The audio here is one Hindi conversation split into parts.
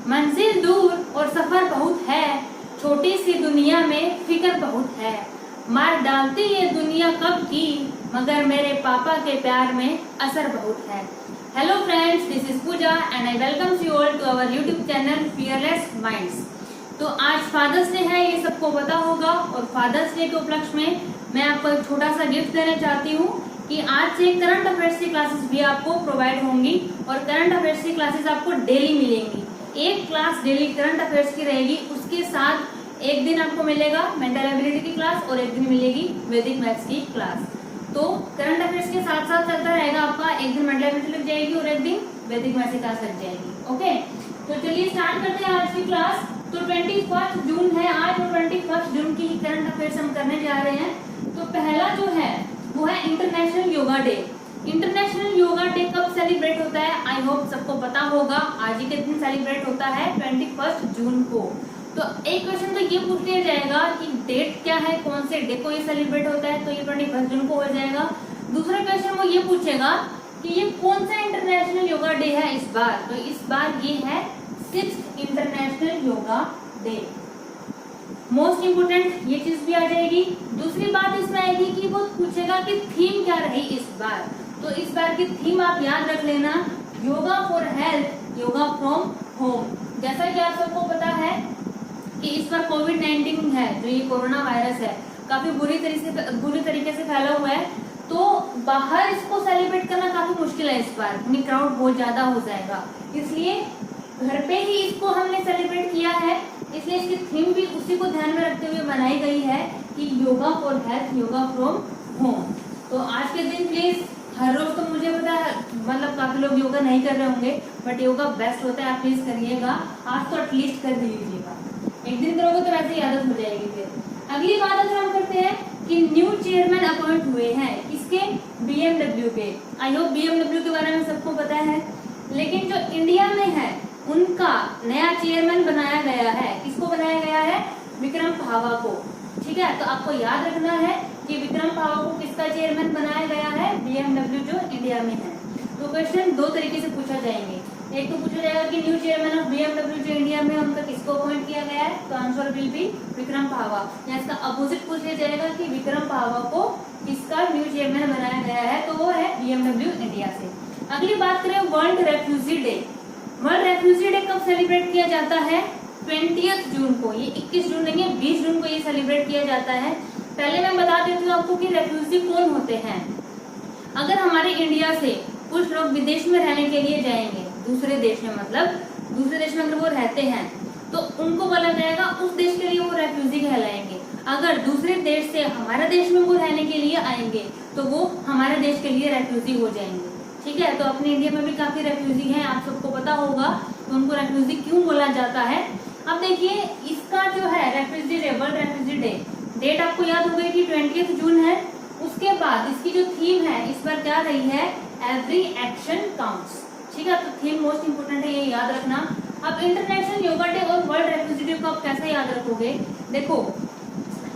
मंजिल दूर और सफर बहुत है, छोटी सी दुनिया में फिक्र बहुत है। मार डालती ये दुनिया कब की, मगर मेरे पापा के प्यार में असर बहुत है। Hello friends, this is Pooja and I welcome you all to our YouTube channel fearless minds. तो आज फादर्स डे है, ये सबको पता होगा, और फादर्स डे के उपलक्ष्य में मैं आपको एक छोटा सा गिफ्ट देना चाहती हूँ कि आज से करंट अफेयर्स की क्लासेस भी आपको प्रोवाइड होंगी और करंट अफेयर्स की क्लासेस आपको डेली मिलेंगी। एक क्लास डेली करंट अफेयर्स की रहेगी, उसके साथ एक दिन आपको मिलेगा मेंटल एबिलिटी की क्लास और एक दिन मिलेगी वैदिक मैथ्स की क्लास। तो करंट अफेयर्स के साथ साथ चलता रहेगा आपका, एक दिन मेंटल एबिलिटी लग जाएगी और एक दिन वैदिक मैथ्स की क्लास लग जाएगी। ओके, तो चलिए स्टार्ट करते हैं आज की क्लास। तो 21 जून है आज और 21 जून की करंट अफेयर्स हम करने जा रहे हैं। तो पहला जो है वो है international yoga day. International yoga day कब सेलिब्रेट होता है? आई होप सबको पता होगा, आज ही के दिन सेलिब्रेट होता है 21 जून को। तो एक क्वेश्चन तो ये पूछ लिया जाएगा कि डेट क्या है, कौन से डे को ये सेलिब्रेट होता है, तो ये 21 जून को हो जाएगा। दूसरा क्वेश्चन वो ये पूछेगा कि ये कौन सा इंटरनेशनल योगा डे है इस बार, तो इस बार ये है 6th international yoga day. Most important ये चीज भी आ जाएगी। दूसरी बात इसमें आएगी कि वो पूछेगा कि थीम क्या रही इस बार, तो इस बार की थीम आप याद रख लेना, yoga for health, yoga from home. जैसा कि आप सबको पता है कि इस बार कोविड-19 है, जो ये कोरोना वायरस है, काफी बुरी तरीके से फैला हुआ है, तो बाहर इसको सेलिब्रेट करना काफी मुश्किल है इस बार, क्योंकि क्राउड बहुत ज्यादा हो जाएगा। इसलिए घर पे ही इसको हमने सेलिब्रेट किया है, इसलिए इसकी थीम भी उसी को ध्यान में रखते हुए बनाई गई है कि yoga for health, yoga from home. तो आज के दिन प्लीज, हर रोज तो मुझे पता है मतलब काफी लोग योगा नहीं कर रहे होंगे, बट योगा बेस्ट होता है, आप प्लीज करिएगा। आज तो एटलीस्ट कर दीजिएगा, एक दिन करोगे तो वैसे ही आदत हो जाएगी। फिर अगली बात अगर हम करते हैं कि न्यू चेयरमैन अपॉइंट हुए हैं, किसके? BMW के। आई होप BMW के बारे में सबको पता है, लेकिन जो इंडिया में है उनका नया चेयरमैन बनाया गया है। किसको बनाया गया है? विक्रम भावा को। ठीक है, तो आपको याद रखना है कि विक्रम भावा को किसका चेयरमैन बनाया गया है? BMW जो इंडिया में है। तो क्वेश्चन दो तरीके से पूछा जाएंगे, एक तो पूछा जाएगा कि न्यू चेयरमैन ऑफ BMW जो इंडिया में, उनका किसको अपॉइंट किया गया है, तो आंसर विल बी विक्रम भावा। या इसका अपोजिट पूछ लिया जाएगा कि विक्रम भावा को किसका न्यू चेयरमैन बनाया गया है, तो वो है BMW इंडिया से। अगली बात करें world refugee day. World refugee day कब सेलिब्रेट किया जाता है? 20 जून को। ये 21 जून नहीं है, 20 जून को ये सेलिब्रेट किया जाता है। पहले मैं बता देती हूँ आपको कि रेफ्यूजी कौन होते हैं। अगर हमारे इंडिया से कुछ लोग विदेश में रहने के लिए जाएंगे, दूसरे देश में, मतलब दूसरे देश में अगर वो रहते हैं तो उनको बोला जाएगा उस देश के लिए वो रेफ्यूजी कहलाएंगे। अगर दूसरे देश से हमारे देश में वो रहने के लिए आएंगे तो वो हमारे देश के लिए रेफ्यूजी हो जाएंगे। ठीक है, तो अपने इंडिया में भी काफी रेफ्यूजी हैं, आप सबको पता होगा, तो उनको रेफ्यूजी क्यों बोला जाता है। अब देखिए इसका जो है refugee day, world refugee day, date आपको याद हो गई कि 20 जून है। उसके बाद इसकी जो थीम है इस बार क्या रही है? Every action counts. ठीक है, तो थीम मोस्ट इंपोर्टेंट है, ये याद रखना। अब इंटरनेशनल योगा डे और वर्ल्ड रेफ्यूजी डे को आप कैसे याद रखोगे? देखो,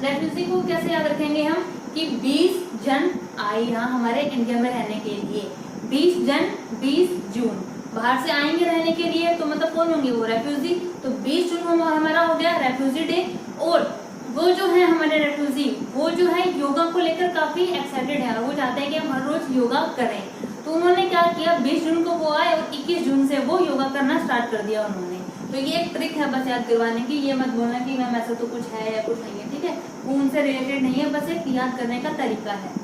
रेफ्यूजी को कैसे याद रखेंगे हम कि 20 जन आए यहाँ हमारे इंडिया में रहने के लिए, 20 जन 20 जून बाहर से आएंगे रहने के लिए, तो मतलब कौन होंगे? वो रेफ्यूजी। तो 20 जून हमारा हो गया रेफ्यूजी डे। और वो जो है हमारे रेफ्यूजी, वो जो है योगा को लेकर काफी एक्साइटेड है और वो चाहते हैं कि हम हर रोज योगा करें। तो उन्होंने क्या किया, 20 जून को वो आए और 21 जून से वो योगा करना स्टार्ट कर दिया उन्होंने। तो ये एक ट्रिक है बस याद करवाने की, ये मत बोलना कि मैम ऐसा तो कुछ है या कुछ नहीं है। ठीक है, वो उनसे रिलेटेड नहीं है, बस एक याद करने का तरीका है।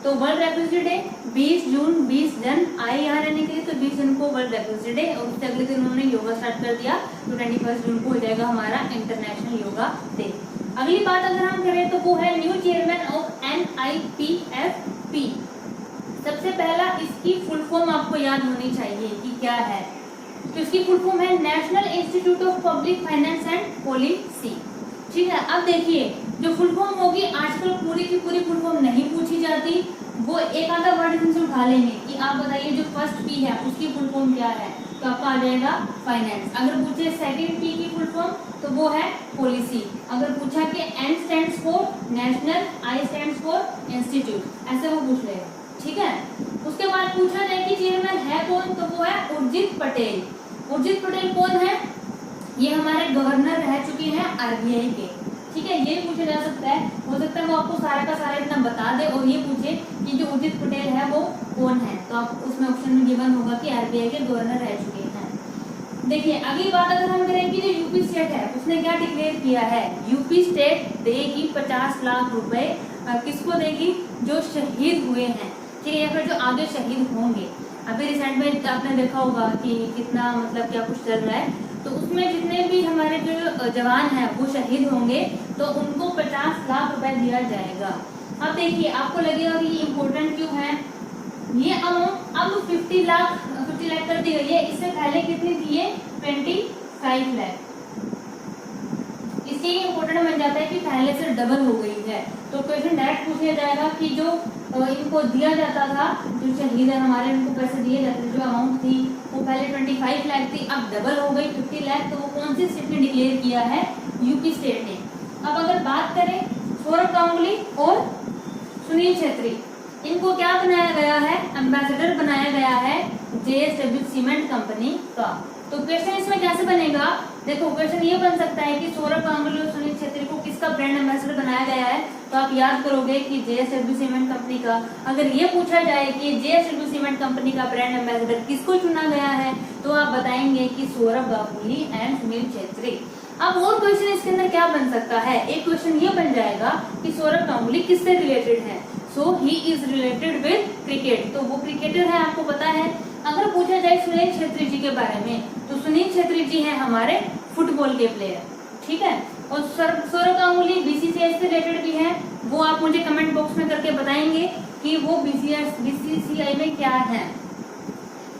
तो वर्ल्ड रेफ्यूजी डे 20 जून, 20 जन आए यहाँ रहने के लिए, तो 20 जून को वर्ल्ड रेफ्यूजी डे, और उससे अगले दिन उन्होंने योगा स्टार्ट कर दिया, तो 21 जून को हो जाएगा हमारा इंटरनेशनल योगा डे। अगली बात अगर हम करें तो वो है न्यू चेयरमैन ऑफ NIPFP। सबसे पहला इसकी फुल फॉर्म आपको याद होनी चाहिए कि क्या है, तो इसकी फुल फॉर्म है national institute of public finance and policy. ठीक है, अब देखिए जो फुल फॉर्म होगी, आजकल पूरी की पूरी फुल फॉर्म नहीं पूछी जाती, वो एक आधा वर्ड इनसे उठा लेंगे कि आप बताइए जो फर्स्ट P है उसकी फुल फॉर्म क्या है, तो आपका आ जाएगा फाइनेंस। अगर पूछे सेकंड P की फुल फॉर्म तो वो है पॉलिसी। अगर पूछा कि N stands for national, I stands for institute, ऐसे वो पूछ लेगा। ठीक है, उसके बाद पूछा जाए कि चेयरमैन है कौन, तो वो है उर्जित पटेल। उर्जित पटेल कौन है? ये हमारे गवर्नर रह चुके हैं आरबीआई के। ठीक है, ये पूछा जा सकता है, हो सकता है वो आपको सारा का सारा इतना बता दे और ये पूछे कि जो उदित पटेल है वो कौन है, तो आप उसमें ऑप्शन में गिवन होगा कि आरबीआई के गवर्नर रह चुके हैं। देखिए अगली बात अगर हम करें कि जो यूपी स्टेट है उसने क्या डिक्लेयर किया है, यूपी स्टेट देगी 50 लाख रुपए किसको देगी, जो शहीद हुए हैं, ठीक है, या फिर जो आगे शहीद होंगे। अभी रिसेंट में आपने देखा होगा कि कितना मतलब क्या कुछ चल रहा है, तो उसमें जितने भी हमारे जो जवान हैं वो शहीद होंगे तो उनको 50 लाख रुपए दिया जाएगा। अब देखिए आपको लगेगा कि ये इम्पोर्टेंट क्यों है, ये अमाउंट अब 50 लाख कर दी गई है, इससे पहले कितनी थी ये 25 लाख। इससे इम्पोर्टेंट बन जाता है कि पहले से डबल हो गई है। तो क्वेश्चन डायरेक्ट पूछ लिया जाएगा कि जो इनको दिया जाता था, जो शहीद है हमारे, इनको पैसे दिए जाते थे, जो अमाउंट थी वो पहले 25 लाख थी, अब डबल हो गई 50 लाख। तो वो कौन सी स्टेट ने डिक्लेयर किया है, यूपी स्टेट ने। अब अगर बात करें सौरभ गांगुली और सुनील छेत्री, इनको क्या बनाया गया है, एम्बेसडर बनाया गया है जेएसडब्ल्यू सीमेंट कंपनी का। तो क्वेश्चन इसमें कैसे बनेगा, देखो क्वेश्चन ये बन सकता है कि सौरभ गांगुली और सुनील छेत्री को किसका ब्रांड एम्बेसडर बनाया गया है, तो आप याद करोगे कि जेएसडब्ल्यू सीमेंट कंपनी का। अगर ये पूछा जाए कि जेएसडब्ल्यू सीमेंट कंपनी का ब्रांड एम्बेसडर किसको चुना गया है, तो आप बताएंगे कि सौरभ गांगुली एंड सुनील छेत्री। अब और क्वेश्चन इसके अंदर क्या बन सकता है, एक क्वेश्चन ये बन जाएगा कि सौरभ गांगुली किससे रिलेटेड है, so he is related with cricket, तो वो क्रिकेटर है, आपको पता है। अगर पूछा जाए सुनील छेत्री जी के बारे में, तो सुनील छेत्री जी हैं हमारे फुटबॉल के प्लेयर, ठीक है। और सौरभ गांगुली बीसीसीआई से रिलेटेड भी है, वो आप मुझे कमेंट बॉक्स में करके बताएंगे कि वो बीसीसीआई में क्या है,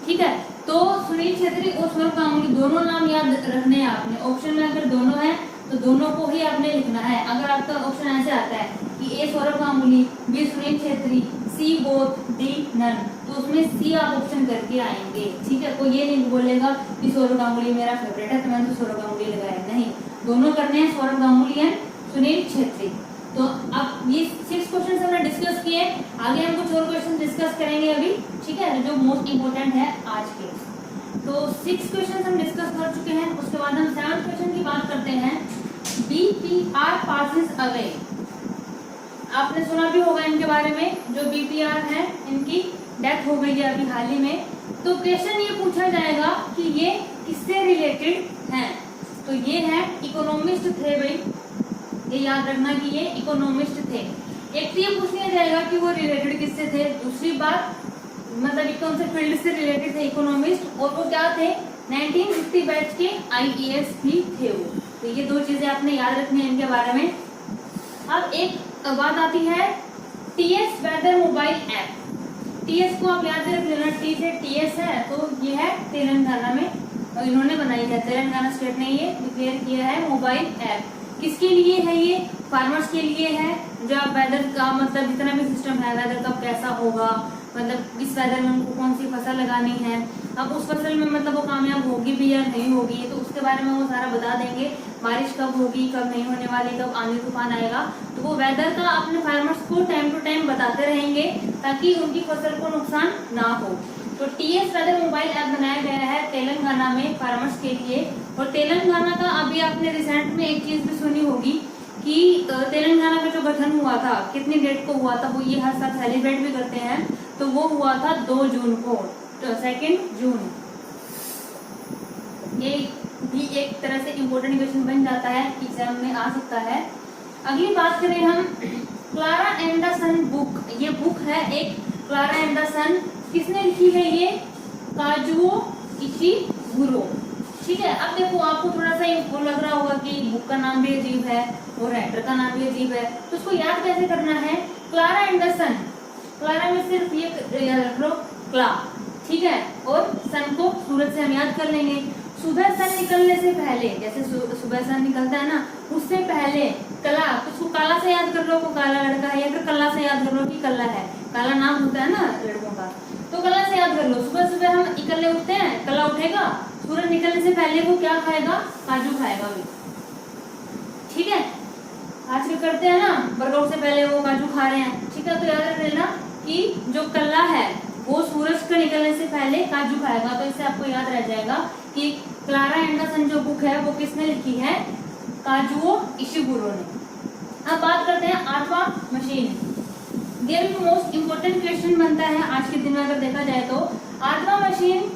ठीक है। तो सुनील छेत्री और सौरभ गांगुली दोनों नाम याद रखने हैं आपने, ऑप्शन में अगर दोनों है तो दोनों को ही आपने लिखना है। अगर आपका ऑप्शन ऐसे आता है कि ए Saurabh Ganguly, B Sunil Chhetri, C both, D none, तो उसमें सी आप ऑप्शन करके आएंगे, ठीक है। कोई ये नहीं बोलेगा कि सौरभ गांगुली मेरा फेवरेट है तो मैंने तो सौरभ गांगुली लगाया, नहीं, दोनों करने हैं, सौरभ गांगुली एंड सुनील छेत्री। तो अब ये 6 क्वेश्चन हमने डिस्कस किए, आगे हम कुछ और क्वेश्चन डिस्कस करेंगे अभी, ठीक है, जो मोस्ट इम्पोर्टेंट है आज के। तो 6 क्वेश्चन हम डिस्कस कर चुके हैं, उसके बाद हम 7th क्वेश्चन की बात करते हैं। बीपीआर पासेस अवे, आपने सुना भी होगा इनके बारे में, जो बीपीआर है इनकी डेथ हो गई है अभी हाल ही में। तो क्वेश्चन ये पूछा जाएगा कि ये किससे रिलेटेड हैं, तो ये है इकोनॉमिस्ट थे भाई, ये याद रखना कि ये इकोनॉमिस्ट थे। एक तो ये पूछ लिया जाएगा कि वो रिलेटेड किससे थे, दूसरी बात मतलब कौन से फील्ड से रिलेटेड थे इकोनॉमिस्ट, और वो क्या थे 1950 बैच के आईएएस भी थे वो। तो ये 2 चीजें आपने याद रखनी है इनके बारे में। अब एक बात आती है TS weather mobile app, TS को आप याद रख लेना, टी से टीएस है, तो ये है तेलंगाना में और इन्होंने बनाई है, तेलंगाना स्टेट ने ये डिक्लेयर किया है मोबाइल ऐप। किसके लिए है ये, फार्मर्स के लिए है, जो आप वेदर का मतलब जितना भी सिस्टम है वेदर का कैसा होगा, मतलब किस वेदर में उनको कौन सी फसल लगानी है, अब उस फसल में मतलब वो कामयाब होगी भी या नहीं होगी, तो उसके बारे में वो सारा बता देंगे, बारिश कब होगी कब नहीं होने वाली, कब आंधी तूफान आएगा, तो वो वेदर का अपने फार्मर्स को टाइम टू टाइम बताते रहेंगे ताकि उनकी फसल को नुकसान ना हो। तो टीएस वेदर मोबाइल ऐप बनाया गया है तेलंगाना में फार्मर्स के लिए। और तेलंगाना का अभी आपने रिसेंट में एक चीज भी सुनी होगी कि तेलंगाना का जो गठन हुआ था कितनी डेट को हुआ था, वो ये हर साल सेलिब्रेट भी करते हैं, तो वो हुआ था 2 जून को, तो 2 जून। ये भी एक तरह से इम्पोर्टेंट क्वेश्चन बन जाता है, एग्जाम में आ सकता है। अगली बात करें हम Klara and the Sun book, ये बुक है एक क्लारा एंड द सन, किसने लिखी है ये, काजुओ इशिगुरो, ठीक है। अब देखो आपको थोड़ा सा वो लग रहा होगा कि बुक का नाम भी अजीब है और राइटर का नाम भी अजीब है, तो उसको याद कैसे करना है, Klara and the Sun, Klara में सिर्फ ये याद रख लो क्ला, ठीक है, और सन को सूरज से हम याद कर लेंगे। सुबह सन निकलने से पहले, जैसे सुबह सन निकलता है ना, उससे पहले कला, तो उसको काला से याद कर लो, को काला लड़का है, या फिर कला से याद कर लो कि कला है, काला नाम होता है ना लड़कों का, तो कला से याद कर लो। सुबह सुबह हम इकल्ले उठते हैं, कला उठेगा, सूरज निकलने से पहले वो क्या खाएगा, काजू खाएगा भी, ठीक है। आजकल करते हैं ना वर्कआउट से पहले वो काजू खा रहे हैं, ठीक है। तो याद रख लेना कि जो कल्ला है वो सूरज के निकलने से पहले काजू खाएगा, तो इससे आपको याद रह जाएगा कि कि क्लारा एंडरसन जो बुक है वो किसने लिखी है, काजुओ इशिगुरो ने। अब बात करते हैं 8वां मशीन। ये भी मोस्ट इम्पोर्टेंट क्वेश्चन बनता है आज के दिन में अगर देखा जाए तो। 8वां मशीन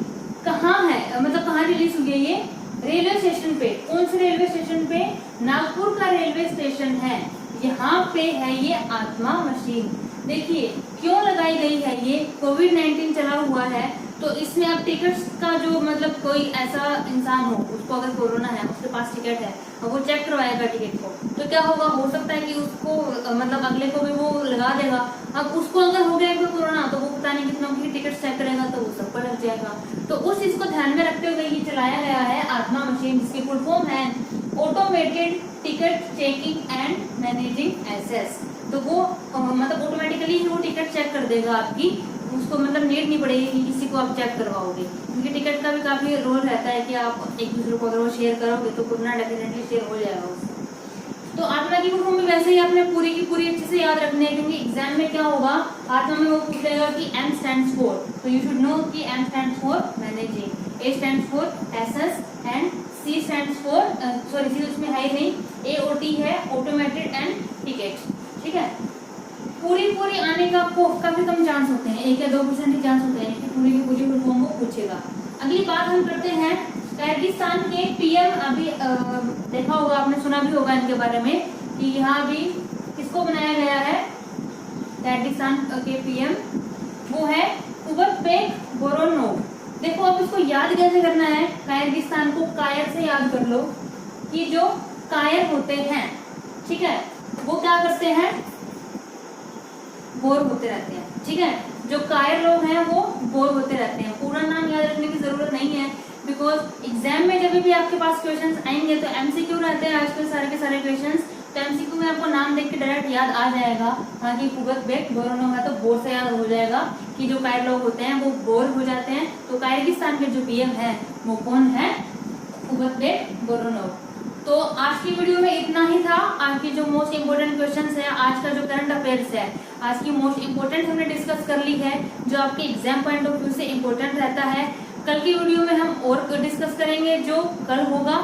कहाँ है, मतलब कहाँ रिलीज हुई है ये, रेलवे स्टेशन पे। कौन से रेलवे स्टेशन पे, नागपुर का रेलवे स्टेशन है, यहाँ पे है ये 8वां मशीन। देखिए क्यों लगाई गई है ये, कोविड-19 चला हुआ है तो इसमें अब टिकट्स का जो मतलब कोई ऐसा इंसान हो उसको अगर कोरोना है, उसके पास टिकट है और वो चेक करवाएगा टिकट को, तो क्या होगा, हो सकता है कि उसको मतलब अगले को भी वो लगा देगा। अब उसको अगर हो गया कोरोना तो वो पता नहीं कितनों की टिकट चेक करेगा तो वो सब पर लग जाएगा। तो उस चीज को ध्यान में रखते हुए ये चलाया गया है 8वां मशीन, जिसकी फुल फॉर्म है automated ticket checking and managing access. तो वो मतलब ऑटोमेटिकली ही वो टिकट चेक कर देगा आपकी, उसको मतलब नीड नहीं पड़ेगी कि किसी को आप चेक करवाओगे, क्योंकि टिकट का भी काफी रोल रहता है कि आप एक दूसरे को अगर वो शेयर करोगे तो कोरोना डेफिनेटली शेयर हो जाएगा उससे। तो 8वां की फुल फॉर्म भी वैसे ही आपने पूरी की पूरी अच्छे से याद रखनी है, क्योंकि एग्जाम में क्या होगा 8वां में वो पूछेगा कि M स्टैंड्स फॉर, तो यू शुड नो कि M stands for managing, A stands for access and C stands for sorry C उसमें है ही नहीं, AOT है ऑटोमेटेड एंड टिकट। ठीक है, पूरी आने का आपको काफी कम चांस होते हैं, 1 या 2% ही चांस होते हैं कि पूरी की पूरी फुल फॉर्म को पूछेगा। अगली बात हम करते हैं किर्गिस्तान के पीएम। अभी देखा होगा आपने, सुना भी होगा इनके बारे में कि यहाँ भी किसको बनाया गया है, किर्गिस्तान के पीएम वो है कुबरतबेक बोरोनोव। देखो अब इसको याद कैसे करना है, किर्गिस्तान को कायर से याद कर लो कि जो कायर होते हैं, ठीक है, वो क्या करते हैं, बोर होते रहते हैं। ठीक है, जो कायर लोग हैं वो बोर होते रहते हैं। पूरा नाम याद रखने की जरूरत नहीं है, बिकॉज एग्जाम में जब भी आपके पास क्वेश्चंस आएंगे तो एमसीक्यू रहते हैं आजकल सारे के सारे क्वेश्चंस, तो एमसीक्यू में आपको नाम देख के डायरेक्ट याद आ जाएगा। हाँ कि कुबरतबेक बोरोनोव है तो बोर से याद हो जाएगा कि जो कायर लोग होते हैं वो बोर हो जाते हैं। तो किर्गिस्तान के जो पीएम है वो कौन है, कुबरतबेक बोरोनोव। तो आज की वीडियो में इतना ही था। आज की जो मोस्ट इम्पोर्टेंट क्वेश्चंस है, आज का जो करंट अफेयर्स है, आज की मोस्ट इम्पोर्टेंट हमने डिस्कस कर ली है, जो आपके एग्जाम पॉइंट ऑफ व्यू से इम्पोर्टेंट रहता है। कल की वीडियो में हम और डिस्कस करेंगे जो कल होगा,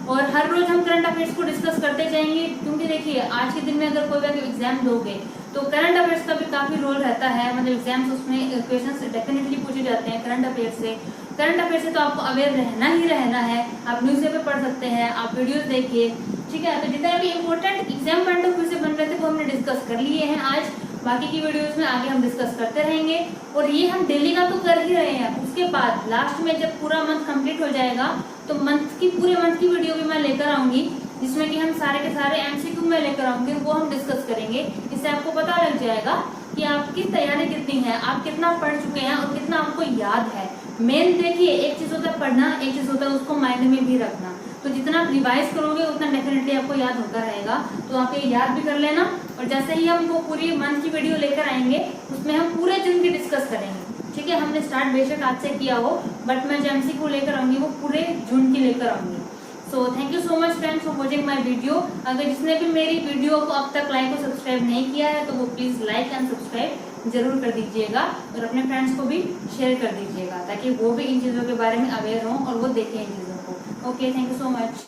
और हर रोज हम करंट अफेयर्स को डिस्कस करते जाएंगे, क्योंकि देखिए आज के दिन में अगर कोई भी एग्जाम दोगे तो करंट अफेयर्स का भी काफी रोल रहता है। मतलब एग्जाम्स उसमें क्वेश्चंस डेफिनेटली पूछे जाते हैं करंट अफेयर्स से। करंट अफेयर से तो आपको अवेयर रहना ही रहना है। आप न्यूज़पेपर पढ़ सकते हैं, आप वीडियोस देखिए, ठीक है। तो जितने भी important exam point of view से बन रहे थे वो हमने डिस्कस कर लिए हैं आज। बाकी की वीडियोस में आगे हम डिस्कस करते रहेंगे, और ये हम डेली का तो कर ही रहे हैं। उसके बाद लास्ट में जब पूरा मंथ कंप्लीट हो जाएगा तो पूरे मंथ की वीडियो भी मैं लेकर आऊंगी, जिसमें कि हम सारे के सारे एमसीक्यू में लेकर आऊंगी, वो हम डिस्कस करेंगे। इससे आपको पता लग जाएगा कि आपकी तैयारी कितनी है, आप कितना पढ़ चुके हैं और कितना आपको याद है। मेन देखिए, एक चीज होता है पढ़ना, एक चीज होता है उसको माइंड में भी रखना। तो जितना आप रिवाइज करोगे उतना डेफिनेटली आपको याद होता रहेगा। तो आप ये याद भी कर लेना, और जैसे ही हम वो पूरी मंथ की वीडियो लेकर आएंगे उसमें हम पूरे दिन की डिस्कस करेंगे, ठीक है। हमने स्टार्ट बेशक आज से किया हो, बट मैं जो एमसीक्यू लेकर आऊंगी वो पूरे जून की लेकर आऊंगी। So thank you so much friends for watching my video. अगर जिसने भी मेरी वीडियो को अब तक लाइक और सब्सक्राइब नहीं किया है तो वो प्लीज लाइक एंड सब्सक्राइब जरूर कर दीजिएगा, और अपने फ्रेंड्स को भी शेयर कर दीजिएगा, ताकि वो भी इन चीज़ों के बारे में अवेयर हों और वो देखें इन चीज़ों को। Okay, thank you so much.